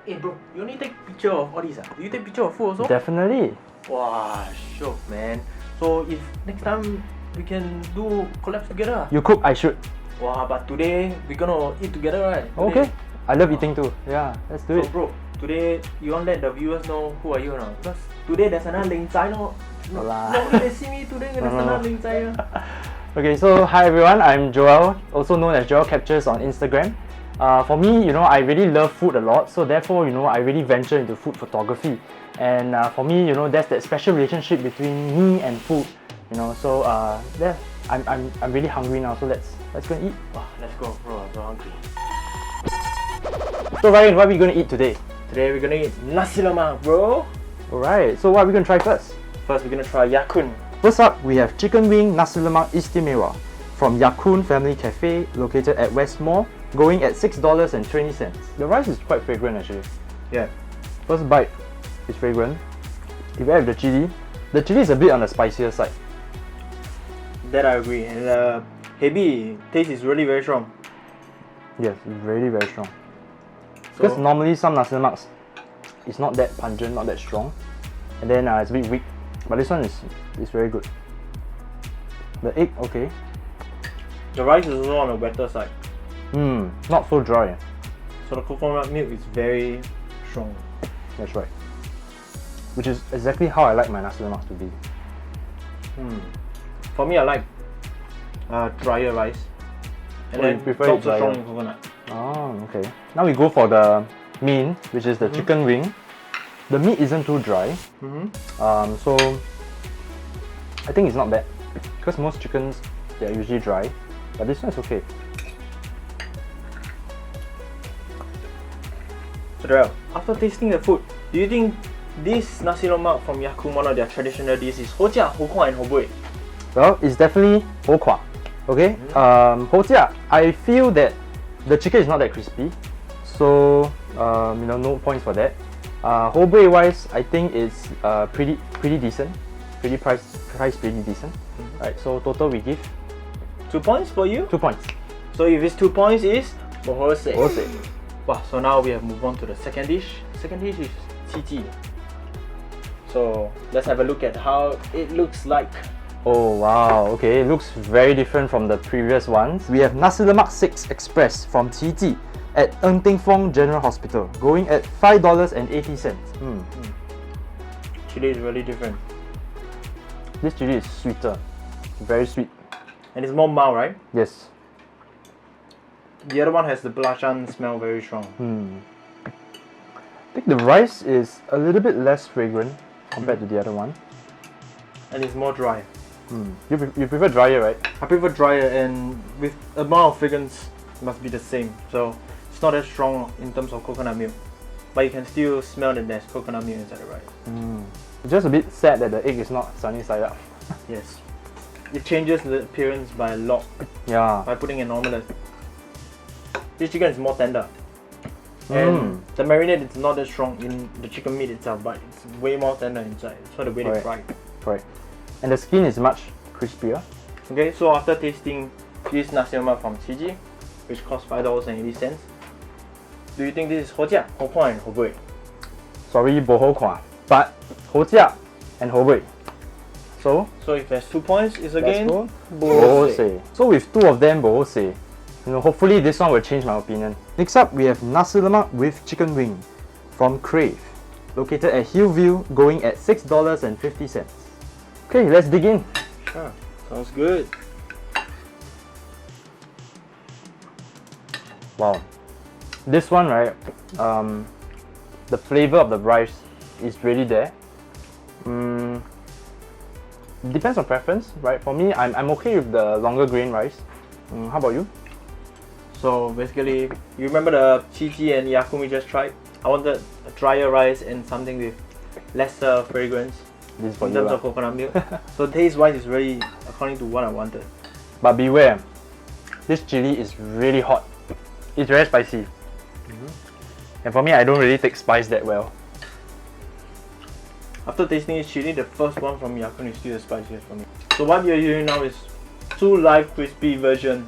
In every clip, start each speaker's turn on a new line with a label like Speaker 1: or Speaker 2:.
Speaker 1: Hey bro, you only take picture of all these ah? Do you take picture of food also?
Speaker 2: Definitely.
Speaker 1: Wow, sure man. So if next time we can do collabs together.
Speaker 2: You cook, I shoot.
Speaker 1: Wow, but today we're gonna eat together, right?
Speaker 2: Okay. I love eating too. Yeah, let's do
Speaker 1: So
Speaker 2: it.
Speaker 1: bro, today you want let the viewers know who are you now? Because today there's another Ling Zai no. Nobody they see me today, there's another Ling Zai.
Speaker 2: Okay, so hi everyone, I'm Joel, also known as Joel Captures on Instagram. For me, I really love food a lot, so therefore, I really venture into food photography. And for me, there's that special relationship between me and food. So yeah, I'm really hungry now, so let's go and eat.
Speaker 1: Wow, let's go, bro. I'm so hungry.
Speaker 2: So Ryan, what are we gonna eat today?
Speaker 1: Today we're gonna eat Nasi Lemak, bro.
Speaker 2: Alright, so what are we gonna try first?
Speaker 1: First, we're gonna try iJiakSimi.
Speaker 2: First up, we have chicken wing Nasi Lemak Istimewa from Kun Family Café, located at West Mall, going at $6.20. The rice is quite fragrant actually.
Speaker 1: Yeah.
Speaker 2: First bite is fragrant. If you have the chili is a bit on the spicier side.
Speaker 1: That I agree. And the heavy taste is really very strong.
Speaker 2: Yes, very very strong.
Speaker 1: So,
Speaker 2: Because normally some Nasi Lemaks, it's not that pungent, not that strong, and then it's a bit weak. But this one is very good. The egg, okay.
Speaker 1: the rice is also on the wetter side.
Speaker 2: Not so dry.
Speaker 1: So the coconut milk is very strong.
Speaker 2: That's right. Which is exactly how I like my Nasi Lemaks to be.
Speaker 1: For me, I like drier rice. And then
Speaker 2: you prefer
Speaker 1: not
Speaker 2: it
Speaker 1: so
Speaker 2: drier?
Speaker 1: strong in coconut.
Speaker 2: Oh, okay. Now we go for the main, which is the chicken wing. The meat isn't too dry. So I think it's not bad. Because most chickens, they're usually dry. But this one is okay.
Speaker 1: So Darrell, after tasting the food, do you think this Nasi Lemak from iJiakSimi, one of their traditional dishes, is hoseh, hokwa and hobuay?
Speaker 2: Well, it's definitely hokwa. Okay? Hoseh, I feel that the chicken is not that crispy. So, no points for that. Hobuay wise, I think it's pretty decent. Price pretty decent. Right, so total we give
Speaker 1: 2 points for you?
Speaker 2: 2 points.
Speaker 1: So if it's 2 points, is hoseh.
Speaker 2: Hoseh.
Speaker 1: Wow, so now we have moved on to the second dish. Second dish is chichi. So let's have a look at how it looks like.
Speaker 2: Oh wow, okay, it looks very different from the previous ones. We have Nasi Lemak 6 Express from Qiji at Ng Teng Fong General Hospital, going at $5.80.
Speaker 1: Chili is really different.
Speaker 2: This chili is sweeter, very sweet.
Speaker 1: And it's more mild, right?
Speaker 2: Yes.
Speaker 1: The other one has the belacan smell very strong.
Speaker 2: I think the rice is a little bit less fragrant compared to the other one.
Speaker 1: And it's more dry.
Speaker 2: You prefer drier, right?
Speaker 1: I prefer drier, and with amount of fragrance must be the same. So it's not as strong in terms of coconut milk, but you can still smell that there's coconut milk inside the rice.
Speaker 2: It's just a bit sad that the egg is not sunny side up.
Speaker 1: Yes. It changes the appearance by a lot
Speaker 2: Yeah.
Speaker 1: by putting an omelette. This chicken is more tender. And the marinade is not that strong in the chicken meat itself, but it's way more tender inside. So the way they fry it.
Speaker 2: Correct. And the skin is much crispier.
Speaker 1: Okay, so after tasting this Nasi Lemak from Qiji, which costs $5.80, do you think this is hoseh, hokwa and hobuay?
Speaker 2: Sorry, boho kwa, but hoseh and hobuay. So
Speaker 1: if there's 2 points, it's again
Speaker 2: let's go bohoseh. So with two of them bohoseh, hopefully this one will change my opinion. Next up, we have Nasi Lemak with chicken wing from Crave, located at Hillview, going at $6.50. Okay, let's dig in.
Speaker 1: Sure, sounds good.
Speaker 2: Wow, this one, right? The flavor of the rice is really there. Depends on preference, right? For me, I'm okay with the longer grain rice. How about you?
Speaker 1: So basically, you remember the Qiji and iJiakSimi we just tried? I wanted a drier rice and something with lesser fragrance
Speaker 2: This is for
Speaker 1: in
Speaker 2: you,
Speaker 1: terms of coconut milk. So taste wise is really according to what I wanted.
Speaker 2: But beware, this chili is really hot. It's very spicy. And for me, I don't really take spice that well.
Speaker 1: After tasting this chili, the first one from iJiakSimi is still the spiciest for me. So what you're hearing now is 2 live crispy version.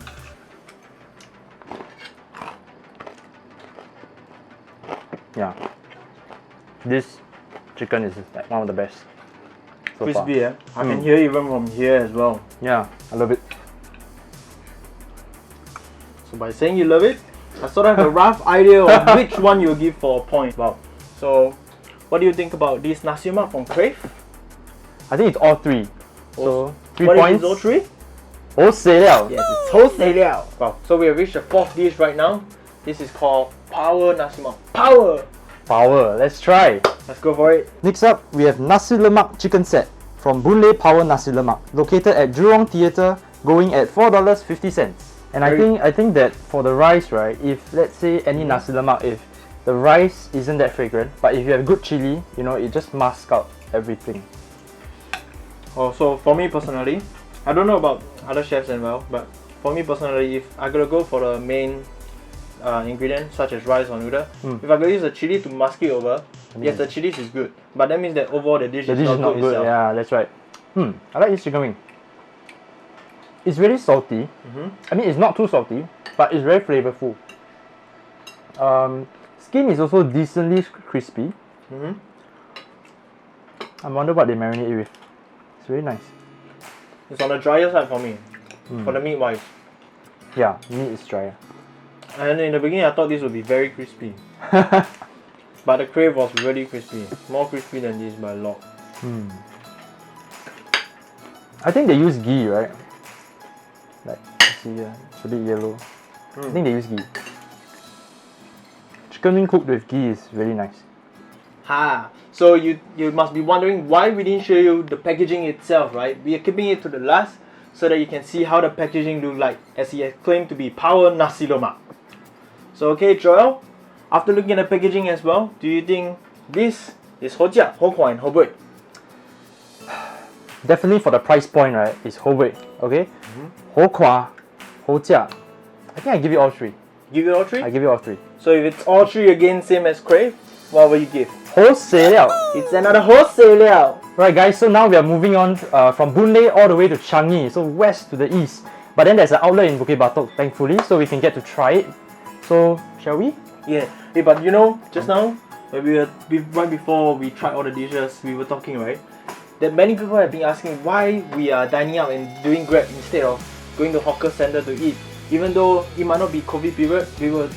Speaker 2: Yeah. This chicken is like one of the best so far.
Speaker 1: Crispy, eh? I can hear even from here as well.
Speaker 2: Yeah, I love it.
Speaker 1: So by saying you love it, I sort of have a rough idea of which one you'll give for a point.
Speaker 2: Wow.
Speaker 1: So, what do you think about this Nasi Lemak from Crave?
Speaker 2: I think it's all three. So 3
Speaker 1: What
Speaker 2: points.
Speaker 1: is all three?
Speaker 2: hoseh liao.
Speaker 1: Yes, it's hoseh liao. Wow. So we have reached the fourth dish right now. This is called Power Nasi Lemak. Power!
Speaker 2: Power. Let's try.
Speaker 1: Let's go for it.
Speaker 2: Next up, we have Nasi Lemak chicken set from Boon Power Nasi Lemak, located at Jurong Theatre, going at $4.50. And I think that for the rice, right, if let's say any Nasi Lemak, if the rice isn't that fragrant, but if you have good chili, you know, it just masks out everything.
Speaker 1: Oh, so for me personally, I don't know about other chefs as well, but for me personally, if I gotta go for the main ingredient such as rice or noodle, if I gotta use the chili to mask it over, yes, the chili is good, but that means that overall the dish is not good itself.
Speaker 2: Yeah, that's right. I like this chicken wing. It's really salty. I mean, it's not too salty, but it's very flavorful. Skin is also decently crispy. I wonder what they marinate it with. It's very nice.
Speaker 1: It's on the drier side for me, for the meat wise.
Speaker 2: Yeah, meat is drier.
Speaker 1: And in the beginning I thought this would be very crispy. But the Crave was really crispy. More crispy than this by a lot.
Speaker 2: I think they use ghee, right? Like, see here, it's a bit yellow. I think they use ghee. Chicken wing cooked with ghee is really nice.
Speaker 1: Ha! So you must be wondering why we didn't show you the packaging itself, right? We are keeping it to the last so that you can see how the packaging look like, as he has claimed to be Power Nasi Lemak. So okay, Joel, after looking at the packaging as well, do you think this is hojia, hokwa, and hobuay?
Speaker 2: Definitely for the price point, right, it's hobuay, okay? Hokwa, hojia. I think I give you all three.
Speaker 1: Give it all three?
Speaker 2: I give you all three.
Speaker 1: So if it's all three again, same as Crave, what will you give?
Speaker 2: hoseh liao.
Speaker 1: It's another hoseh liao.
Speaker 2: Right guys, so now we are moving on from Boon all the way to Changi, so west to the east. But then there's an outlet in Bukit Batok, thankfully, so we can get to try it. So, shall we?
Speaker 1: Yeah. Hey, but you know, just now, when right before we tried all the dishes, we were talking, right? That many people have been asking why we are dining out and doing Grab instead of going to hawker center to eat. Even though it might not be COVID period,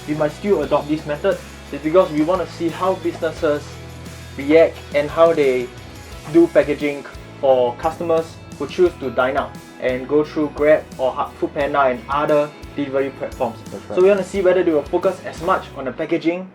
Speaker 1: we might still adopt this method. It's because we want to see how businesses react and how they do packaging for customers who choose to dine out and go through Grab or Foodpanda and other delivery platforms.
Speaker 2: Right.
Speaker 1: So we want to see whether they will focus as much on the packaging,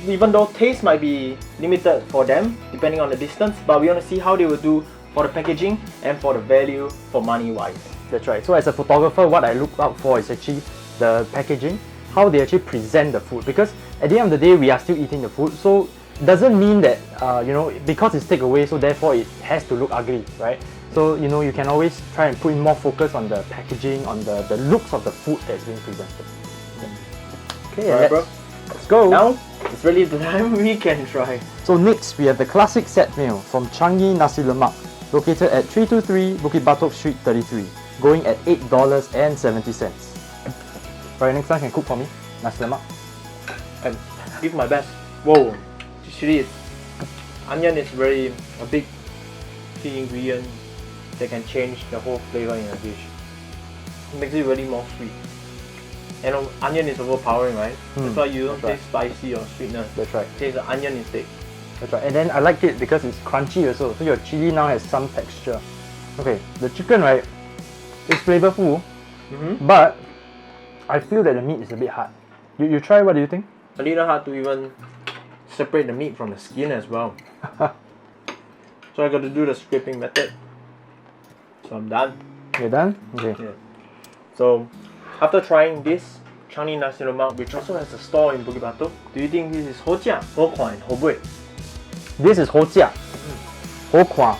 Speaker 1: even though taste might be limited for them depending on the distance, but we want to see how they will do for the packaging and for the value for money wise.
Speaker 2: That's right. So as a photographer, what I look out for is actually the packaging, how they actually present the food, because at the end of the day we are still eating the food, so it doesn't mean that you know, because it's takeaway, so therefore it has to look ugly, right? So you know, you can always try and put in more focus on the packaging, on the looks of the food that's being presented. Okay,
Speaker 1: Alright, bro.
Speaker 2: let's go.
Speaker 1: Now it's really the time we can try.
Speaker 2: So next we have the classic set meal from Changi Nasi Lemak, located at 323 Bukit Batok Street 33, going at $8.70. Right, next time can cook for me, Nasi Lemak.
Speaker 1: And give my best. Whoa, chili, onion is very a big key ingredient that can change the whole flavor in a dish. It makes it really more sweet. And onion is overpowering, right? That's why you don't taste spicy or sweetness.
Speaker 2: That's right.
Speaker 1: Taste the onion instead.
Speaker 2: That's right. And then I like it because it's crunchy also, so your chili now has some texture. Okay, the chicken, right, it's flavorful, but I feel that the meat is a bit hard. You try, what do you think?
Speaker 1: A little hard to even separate the meat from the skin as well. So I got to do the scraping method. So I'm done.
Speaker 2: You're done? Okay.
Speaker 1: Yeah. So after trying this Changi Nasi Lemak, which also has a store in Bukit Batok, do you think this is hojia, hokwa, and hobuay?
Speaker 2: This is hojia, hokwa,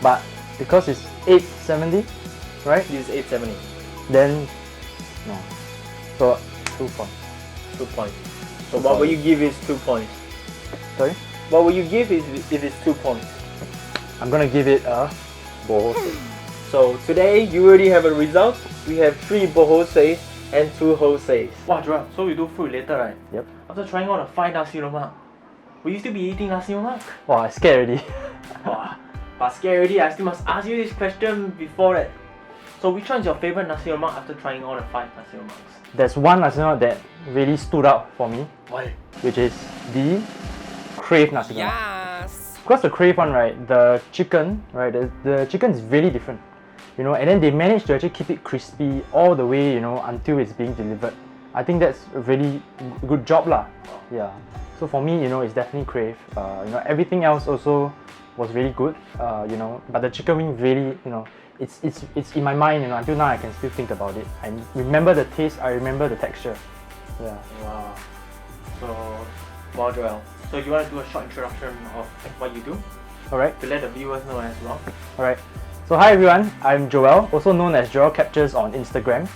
Speaker 2: but because it's $8.70, right?
Speaker 1: This is $8.70.
Speaker 2: Then no. So 2 points.
Speaker 1: 2 points. So what will you give is 2 points?
Speaker 2: Sorry?
Speaker 1: What will you give if it's 2 points?
Speaker 2: I'm gonna give it a bohoseh.
Speaker 1: So today you already have a result. We have 3 bohoseis and 2 hoseis. Wow, Joel, so we do food later, right?
Speaker 2: Yep.
Speaker 1: After trying all the 5 Nasi Lemak, will you still be eating nasi lemak?
Speaker 2: Wow, I scared already.
Speaker 1: Wow. But scared already, I still must ask you this question before that. So which one is your favorite nasi lemak after trying all the 5 nasi lemaks?
Speaker 2: There's one nasi lemak that really stood out for me,
Speaker 1: Why?
Speaker 2: which is the Crave nasi lemak.
Speaker 3: Yes.
Speaker 2: Because the Crave one, right, the chicken, right, the chicken is really different, you know, and then they managed to actually keep it crispy all the way, you know, until it's being delivered. I think that's a really good job lah. Yeah. So for me, you know, it's definitely Crave. You know, everything else also was really good. You know, but the chicken wing really, you know, it's in my mind. You know, until now I can still think about it. I remember the taste. I remember the texture. Yeah.
Speaker 1: Wow. So, wow, Joel. So you want to do a short introduction of what you do
Speaker 2: All right.
Speaker 1: to let the viewers know as well?
Speaker 2: All right. So hi everyone. I'm Joel, also known as Joel Captures on Instagram.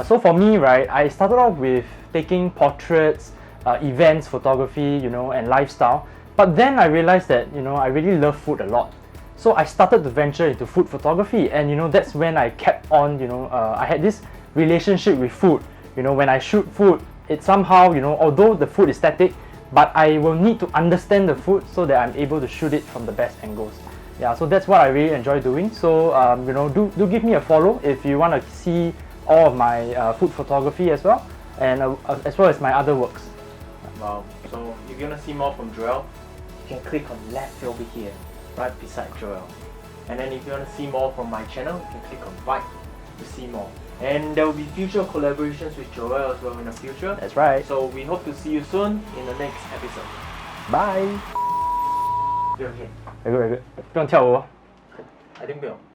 Speaker 2: So for me, right, I started off with taking portraits, events, photography, you know, and lifestyle. But then I realized that, you know, I really love food a lot. So I started to venture into food photography, and you know, that's when I kept on, you know, I had this relationship with food. You know, when I shoot food, it somehow, you know, although the food is static, but I will need to understand the food so that I'm able to shoot it from the best angles. Yeah, so that's what I really enjoy doing. So you know, do give me a follow if you want to see all of my food photography as well, and as well as my other works.
Speaker 1: Wow. So if you want to see more from Joel, you can click on left over here, right beside Joel. And then if you want to see more from my channel, you can click on right to see more. And there will be future collaborations with Joel as well in the future.
Speaker 2: That's right.
Speaker 1: So we hope to see you soon in the next episode.
Speaker 2: Bye.
Speaker 1: Okay.
Speaker 2: Very good, very good. 不用跳舞哦。
Speaker 1: I think 没有。